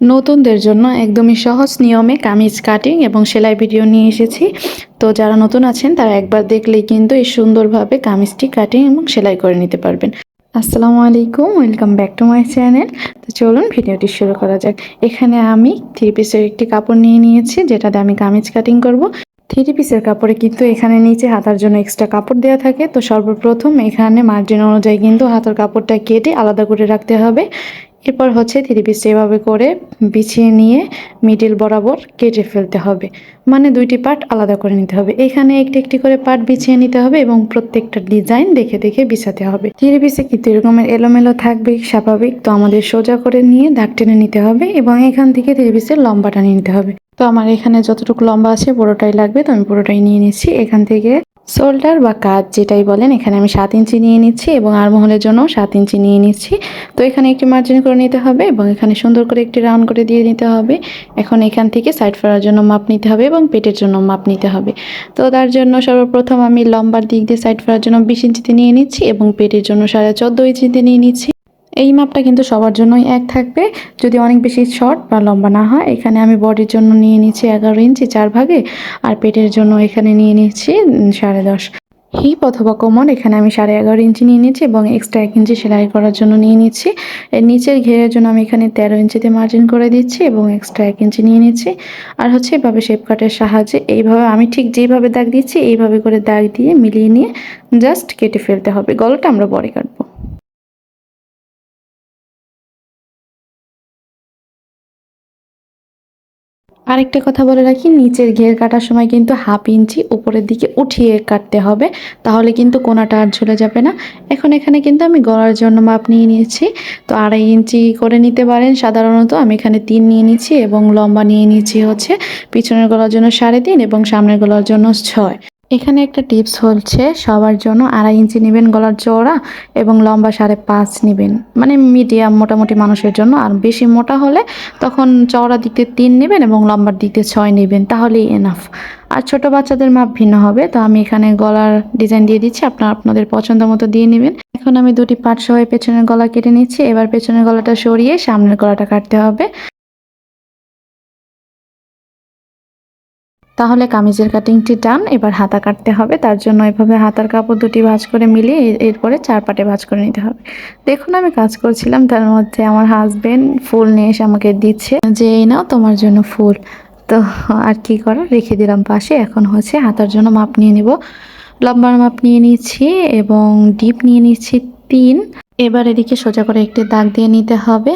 নতুনদের জন্য একদমই সহজ নিয়মে কামিজ কাটিং এবং সেলাই ভিডিও নিয়ে এসেছি। তো যারা নতুন আছেন তারা একবার দেখলেই কিন্তু এই সুন্দরভাবে কামিজটি কাটিং এবং সেলাই করে নিতে পারবেন। আসসালামু আলাইকুম, welcome back to my channel. তো চলুন ভিডিওটি শুরু করা যাক। এখানে আমি থ্রি পিসের একটি কাপড় নিয়ে নিয়েছি, যেটাতে আমি কামিজ কাটিং করব। থ্রি পিসের কাপড়ে কিন্তু এখানে নিচে হাতার জন্য এক্সট্রা কাপড় দেওয়া থাকে। তো সর্বপ্রথম এখানে মার্জিন অনুযায়ী কিন্তু হাতার কাপড়টা কেটে আলাদা করে রাখতে হবে। এরপর হচ্ছে থ্রি পিস এভাবে করে বিছিয়ে নিয়ে মিডিল বরাবর কেটে ফেলতে হবে, মানে দুইটি পার্ট আলাদা করে নিতে হবে। এখানে একটি একটি করে পার্ট বিছিয়ে নিতে হবে এবং প্রত্যেকটা ডিজাইন দেখে দেখে বিছাতে হবে। থ্রি পিসে কিন্তু এরকমের এলোমেলো থাকবে, স্বাভাবিক। তো আমাদের সোজা করে নিয়ে দাগ টেনে নিতে হবে এবং এখান থেকে থ্রি পিসের লম্বাটা নিয়ে নিতে হবে। তো আমার এখানে যতটুকু লম্বা আছে পুরোটাই লাগবে, তো আমি পুরোটাই নিয়ে নিচ্ছি। এখান থেকে শোল্ডার বা কাঁধ যেটাই বলেন, এখানে আমি 7 ইঞ্চি নিয়ে নিচ্ছি এবং আর্মহোলের জন্য 7 ইঞ্চি নিয়ে নিচ্ছি। তো এখানে একটি মার্জিন করে নিতে হবে এবং এখানে সুন্দর করে একটি রাউন্ড করে দিয়ে নিতে হবে। এখন এখান থেকে সাইড ফেরার জন্য মাপ নিতে হবে এবং পেটের জন্য মাপ নিতে হবে। তো তার জন্য সর্বপ্রথম আমি লম্বার দিক দিয়ে সাইড ফেরার জন্য 20 ইঞ্চিতে নিয়ে নিচ্ছি এবং পেটের জন্য 14.5 ইঞ্চিতে নিয়ে নিচ্ছি। এই মাপটা কিন্তু সবার জন্যই এক থাকবে, যদি অনেক বেশি শর্ট বা লম্বা না হয়। এখানে আমি বডির জন্য নিয়ে নিচ্ছি 11 ইঞ্চি 4 ভাগে, আর পেটের জন্য এখানে নিয়ে নিচ্ছি 10.5। হিপ অথবা কোমর এখানে আমি 11.5 ইঞ্চি নিয়ে নিচ্ছি এবং এক্সট্রা 1 ইঞ্চি সেলাই করার জন্য নিয়ে নিচ্ছি। এর নিচের ঘেরের জন্য আমি এখানে 13 ইঞ্চিতে মার্জিন করে দিচ্ছি এবং এক্সট্রা 1 ইঞ্চি নিয়ে নিচ্ছি। আর হচ্ছে এভাবে শেপ কাটের সাহায্যে এইভাবে আমি ঠিক যেইভাবে দাগ দিচ্ছি এইভাবে করে দাগ দিয়ে মিলিয়ে নিয়ে জাস্ট কেটে ফেলতে হবে। গলাটা আমরা পরে কাটবো। আরেকটা কথা বলে রাখি, নিচের ঘের কাটার সময় কিন্তু 1/2 ইঞ্চি উপরের দিকে উঠিয়ে কাটতে হবে, তাহলে কিন্তু কোনাটা আর ঝুলে যাবে না। এখন এখানে কিন্তু আমি গলার জন্য মাপ নিয়ে নিয়েছি। তো 2.5 ইঞ্চি করে নিতে পারেন সাধারণত। আমি এখানে 3 নিয়ে নিচ্ছি এবং লম্বা নিয়ে নিচ্ছি হচ্ছে পিছনের গলার জন্য 3.5 এবং সামনের গলার জন্য 6। এখানে একটা টিপস হচ্ছে, সবার জন্য 2.5 ইঞ্চি নেবেন গলার চওড়া এবং লম্বা 5.5 নেবেন, মানে মিডিয়াম মোটামুটি মানুষের জন্য। আর বেশি মোটা হলে তখন চওড়া দিক দিয়ে 3 নেবেন এবং লম্বার দিক দিয়ে 6 নেবেন, তাহলেই এনাফ। আর ছোট বাচ্চাদের মাপ ভিন্ন হবে। তো আমি এখানে গলার ডিজাইন দিয়ে দিচ্ছি, আপনারা আপনাদের পছন্দ মতো দিয়ে নেবেন। এখন আমি দুটি পার্ট সহ পেছনের গলা কেটে নিচ্ছি। এবার পেছনের গলাটা সরিয়ে সামনের গলাটা কাটতে হবে, তাহলে কামিজের কাটিংটি ডান। এবার হাতা কাটতে হবে, তার জন্য এভাবে হাতার কাপড় দুটি ভাঁজ করে মিলিয়ে এরপরে 4 পাটে ভাঁজ করে নিতে হবে। দেখুন আমি কাজ করছিলাম, তার মধ্যে আমার হাজবেন্ড ফুল নিয়ে এসে আমাকে দিচ্ছে যে এই নাও তোমার জন্য ফুল। তো আর কি করার, রেখে দিলাম পাশে। এখন হচ্ছে হাতার জন্য মাপ নিয়ে নিব। লম্বার মাপ নিয়ে নিচ্ছি এবং ডিপ নিয়ে নিচ্ছি 3। এবার এদিকে সোজা করে একটি দাগ দিয়ে নিতে হবে।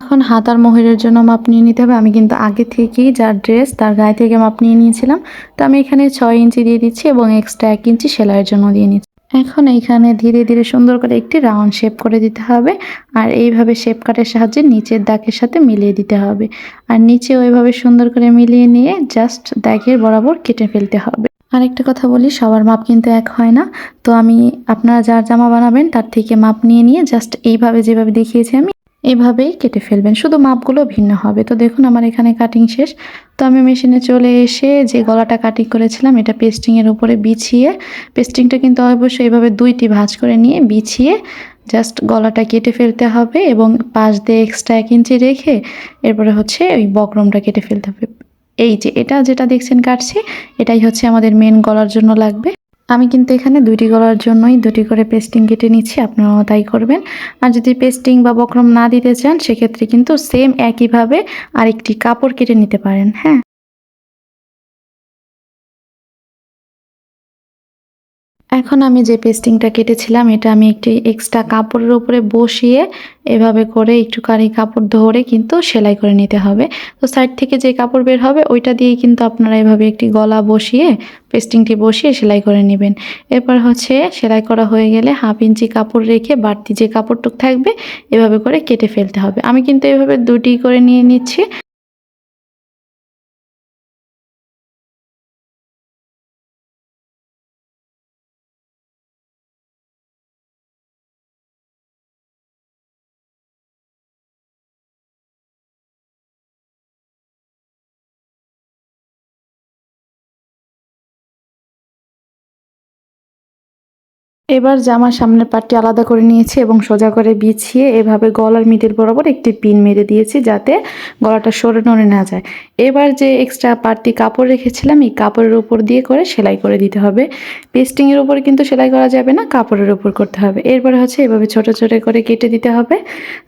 এখন হাতার মোহরের জন্য মাপ নিয়ে নিতে হবে। আমি কিন্তু আগে থেকেই যার ড্রেস তার গায়ে থেকে মাপ নিয়ে নিয়েছিলাম। তো আমি এখানে 6 ইঞ্চি দিয়ে দিচ্ছি এবং এক্সট্রা 1 ইঞ্চি সেলাইয়ের জন্য দিয়ে নিচ্ছি। এখন এইখানে ধীরে ধীরে সুন্দর করে একটি রাউন্ড শেপ করে দিতে হবে। আর এইভাবে শেপ কাটের সাহায্যে নিচের দাগের সাথে মিলিয়ে দিতে হবে। আর নিচে ওইভাবে সুন্দর করে মিলিয়ে নিয়ে জাস্ট দাগের বরাবর কেটে ফেলতে হবে। আরেকটা কথা বলি, সবার মাপ কিন্তু এক হয় না। তো আমি আপনারা যার জামা বানাবেন তার থেকে মাপ নিয়ে নিয়ে জাস্ট এইভাবে যেভাবে দেখিয়েছি আমি এভাবেই কেটে ফেলবেন, শুধু মাপগুলো ভিন্ন হবে। তো দেখুন আমার এখানে কাটিং শেষ। তো আমি মেশিনে চলে এসে যে গলাটা কাটিং করেছিলাম এটা পেস্টিংয়ের উপরে বিছিয়ে, পেস্টিংটা কিন্তু অবশ্যই এভাবে 2টি ভাঁজ করে নিয়ে বিছিয়ে জাস্ট গলাটা কেটে ফেলতে হবে এবং পাশ দিয়ে এক্সট্রা 1 ইঞ্চি রেখে এরপরে হচ্ছে ওই বক্রমটা কেটে ফেলতে হবে। এই যে এটা যেটা দেখছেন কাটছি, এটাই হচ্ছে আমাদের মেন গলার জন্য লাগবে। আমি কিন্তু এখানে 2টি গলার জন্যই 2টি করে পেস্টিং কেটে নিচ্ছি, আপনারাও তাই করবেন। আর যদি পেস্টিং বা বক্রম না দিতে চান সেক্ষেত্রে কিন্তু সেম একইভাবে আরেকটি কাপড় কেটে নিতে পারেন। হ্যাঁ, এখন আমি যে পেস্টিংটা কেটেছিলাম এটা আমি একটি এক্সট্রা কাপড়ের উপরে বসিয়ে এভাবে করে একটুখানি কাপড় ধরে কিন্তু সেলাই করে নিতে হবে। তো সাইড থেকে যে কাপড় বের হবে ওইটা দিয়েই কিন্তু আপনারা এভাবে একটি গলা বসিয়ে পেস্টিংটি বসিয়ে সেলাই করে নেবেন। এরপর হচ্ছে সেলাই করা হয়ে গেলে 1/2 ইঞ্চি কাপড় রেখে বাড়তি যে কাপড়টুক থাকবে এভাবে করে কেটে ফেলতে হবে। আমি কিন্তু এভাবে 2টি করে নিয়ে নিচ্ছি। এবার জামার সামনের পাটটি আলাদা করে নিয়েছি এবং সোজা করে বিছিয়ে এভাবে গলার মিডিল বরাবর একটি পিন মেরে দিয়েছি যাতে গলাটা সরে নড়ে না যায়। এবার যে এক্সট্রা পাটটি কাপড় রেখেছিলাম এই কাপড়ের উপর দিয়ে করে সেলাই করে দিতে হবে। পেস্টিংয়ের উপর কিন্তু সেলাই করা যাবে না, কাপড়ের উপর করতে হবে। এরপরে হচ্ছে এভাবে ছোট ছোট করে কেটে দিতে হবে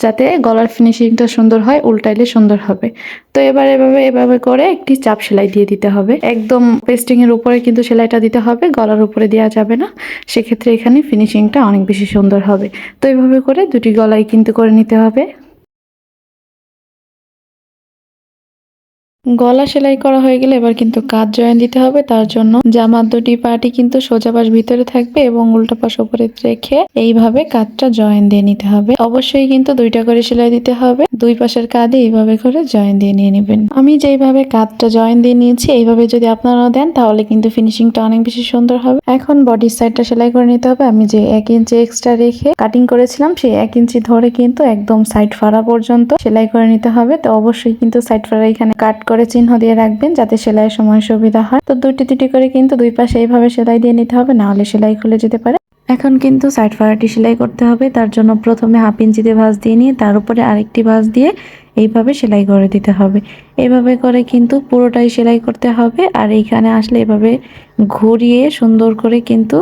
যাতে গলার ফিনিশিংটা সুন্দর হয়, উল্টাইলে সুন্দর হবে। তো এবার এভাবে করে একটি চাপ সেলাই দিয়ে দিতে হবে। একদম পেস্টিংয়ের উপরে কিন্তু সেলাইটা দিতে হবে, গলার উপরে দেওয়া যাবে না, সেক্ষেত্রে এখানে ফিনিশিংটা অনেক বেশি সুন্দর হবে। তো এইভাবে করে দুটি গলাই কিন্তু করে নিতে হবে। গলা সেলাই করা হয়ে গেলে এবার কিন্তু কাঁধ জয়েন দিতে হবে। তার জন্য জামার দুটি পাটি কিন্তু সোজা পাশ ভিতরে থাকবে এবং উল্টা পাশ উপরে রেখে এইভাবে কাঁধটা জয়েন দিয়ে নিতে হবে। অবশ্যই কিন্তু দুইটা করে সেলাই দিতে হবে, দুই পাশের কাঁধে এইভাবে করে জয়েন দিয়ে নিয়ে নেবেন। আমি যেইভাবে কাঁধটা জয়েন দিয়ে নিয়েছি এইভাবে যদি আপনারা দেন তাহলে কিন্তু ফিনিশিংটা অনেক বেশি সুন্দর হবে। এখন বডির সাইডটা সেলাই করে নিতে হবে। আমি যে 1 ইঞ্চি এক্সট্রা রেখে কাটিং করেছিলাম সেই 1 ইঞ্চি ধরে কিন্তু একদম সাইড ফাড়া পর্যন্ত সেলাই করে নিতে হবে। তো অবশ্যই কিন্তু সাইড ফাড়া এখানে কাট করে চিহ্ন দিয়ে রাখবেন যাতে সেলাইয়ের সময় সুবিধা হয়। তো দুটি করে কিন্তু দুই পাশে এইভাবে সেলাই দিয়ে নিতে হবে, না হলে সেলাই খুলে যেতে পারে। এখন কিন্তু সাইড ফাড়াটি সেলাই করতে হবে। তার জন্য প্রথমে 1/2 ইঞ্চিতে ভাঁজ দিয়ে নিয়ে তার উপরে আরেকটি ভাঁজ দিয়ে এইভাবে সেলাই করে দিতে হবে। এইভাবে করে কিন্তু পুরোটাই সেলাই করতে হবে। আর এইখানে আসলে এভাবে ঘুরিয়ে সুন্দর করে কিন্তু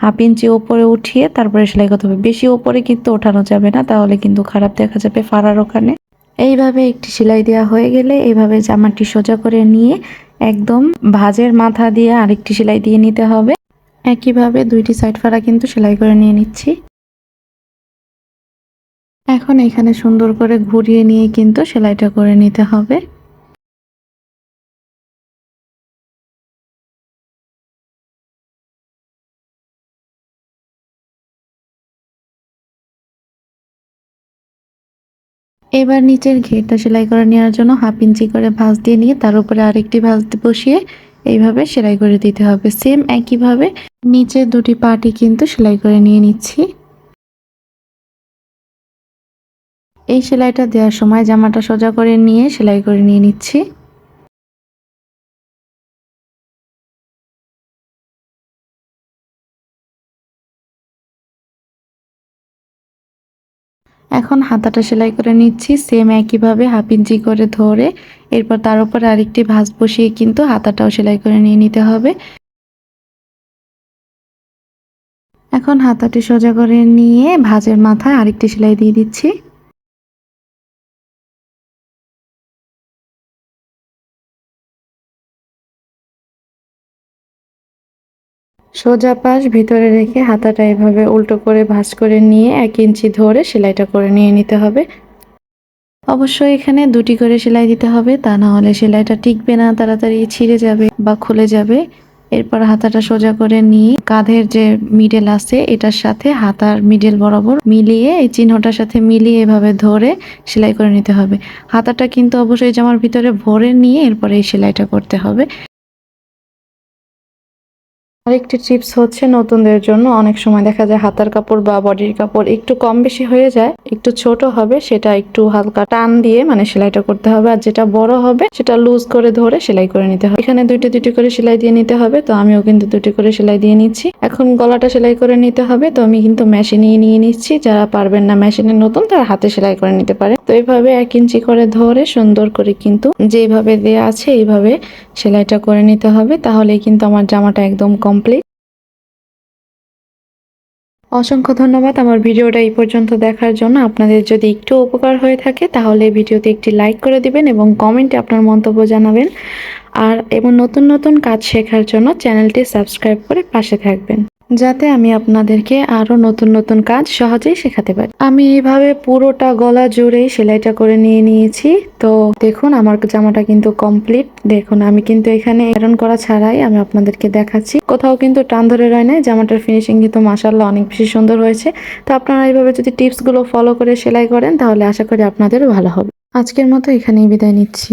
1/2 ইঞ্চি ওপরে উঠিয়ে তারপরে সেলাই করতে হবে। বেশি ওপরে কিন্তু ওঠানো যাবে না, তাহলে কিন্তু খারাপ দেখা যাবে ফাড়ার ওখানে। এইভাবে একটি সেলাই দেওয়া হয়ে গেলে এইভাবে জামাটি সোজা করে নিয়ে একদম ভাঁজের মাথা দিয়ে আরেকটি সেলাই দিয়ে নিতে হবে। একইভাবে দুইটি সাইড ফাড়া কিন্তু সেলাই করে নিয়ে নিচ্ছি। এখন এখানে সুন্দর করে ঘুরিয়ে নিয়ে কিন্তু সেলাইটা করে নিতে হবে। এবার নিচের ঘেরটা সেলাই করে নেওয়ার জন্য 1/2 ইঞ্চি করে ভাঁজ দিয়ে নিয়ে তার উপরে আরেকটি ভাঁজ বসিয়ে এইভাবে সেলাই করে দিতে হবে। সেম একইভাবে নিচের দুটি পাটি কিন্তু সেলাই করে নিয়ে নিচ্ছি। এই সেলাইটা দেওয়ার সময় জামাটা সোজা করে নিয়ে সেলাই করে নিয়ে নিচ্ছি। এখন হাতাটা সেলাই করে নিচ্ছি সেম একইভাবে 1/2 ইঞ্চি করে ধরে এরপর তার উপর আরেকটি ভাঁজ বসিয়ে কিন্তু হাতাটাও সেলাই করে নিয়ে নিতে হবে। এখন হাতাটি সোজা করে নিয়ে ভাঁজের মাথায় আরেকটি সেলাই দিয়ে দিচ্ছি। সোজা পাশ ভিতরে রেখে হাতাটা এভাবে উল্টো করে ভাঁজ করে নিয়ে 1 ইঞ্চি ধরে সেলাইটা করে নিয়ে নিতে হবে। অবশ্যই এখানে দুটি করে সেলাই দিতে হবে, তা না হলে সেলাইটা টিকবে না, তাড়াতাড়ি ছিঁড়ে যাবে বা খুলে যাবে। এরপর হাতাটা সোজা করে নিয়ে কাঁধের যে মিডল আছে এটার সাথে হাতার মিডল বরাবর মিলিয়ে এই চিহ্নটার সাথে মিলিয়ে এভাবে ধরে সেলাই করে নিতে হবে। হাতাটা কিন্তু অবশ্যই জামার ভিতরে ভরে নিয়ে এরপরে এই সেলাইটা করতে হবে। আরেকটি টিপস হচ্ছে নতুনদের জন্য, অনেক সময় দেখা যায় হাতার কাপড় বা বডির কাপড় একটু কম বেশি হয়ে যায়, একটু ছোট হবে সেটা একটু হালকা টান দিয়ে মানে সেলাইটা করতে হবে, আর যেটা বড় হবে সেটা লুজ করে ধরে সেলাই করে নিতে হবে। এখানে দুটি করে সেলাই দিয়ে নিতে হবে, তো আমিও কিন্তু দুটি করে সেলাই দিয়ে নিচ্ছি। এখন গলাটা সেলাই করে নিতে হবে, তো আমি কিন্তু মেশিনে নিয়ে নিচ্ছি। যারা পারবেন না মেশিনের নতুন তারা হাতে সেলাই করে নিতে পারে। তো এইভাবে 1 ইঞ্চি করে ধরে সুন্দর করে কিন্তু যেভাবে দেয়া আছে এইভাবে সেলাইটা করে নিতে হবে, তাহলেই কিন্তু আমার জামাটা একদম কমপ্লিট। অসংখ্য ধন্যবাদ আমার ভিডিওটা এই পর্যন্ত দেখার জন্য। আপনাদের যদি একটু উপকার হয়ে থাকে তাহলে ভিডিওতে একটি লাইক করে দিবেন এবং কমেন্টে আপনার মন্তব্য জানাবেন। আর এবং নতুন নতুন কাজ শেখার জন্য চ্যানেলটি সাবস্ক্রাইব করে পাশে থাকবেন, যাতে আমি আপনাদেরকে আরো নতুন নতুন কাজ সহজেই শেখাতে পারি। আমি এইভাবে পুরোটা গলা জুড়েই সেলাইটা করে নিয়ে নিয়েছি। তো দেখুন আমার জামাটা কিন্তু কমপ্লিট। দেখুন আমি কিন্তু এখানে আয়রন করা ছাড়াই আমি আপনাদেরকে দেখাচ্ছি, কোথাও কিন্তু টান ধরে রয় নাই। জামাটার ফিনিশিং কিন্তু মাশাআল্লাহ অনেক বেশি সুন্দর হয়েছে। তো আপনারা এইভাবে যদি টিপস গুলো ফলো করে সেলাই করেন তাহলে আশা করি আপনাদেরও ভালো হবে। আজকের মতো এখানেই বিদায় নিচ্ছি।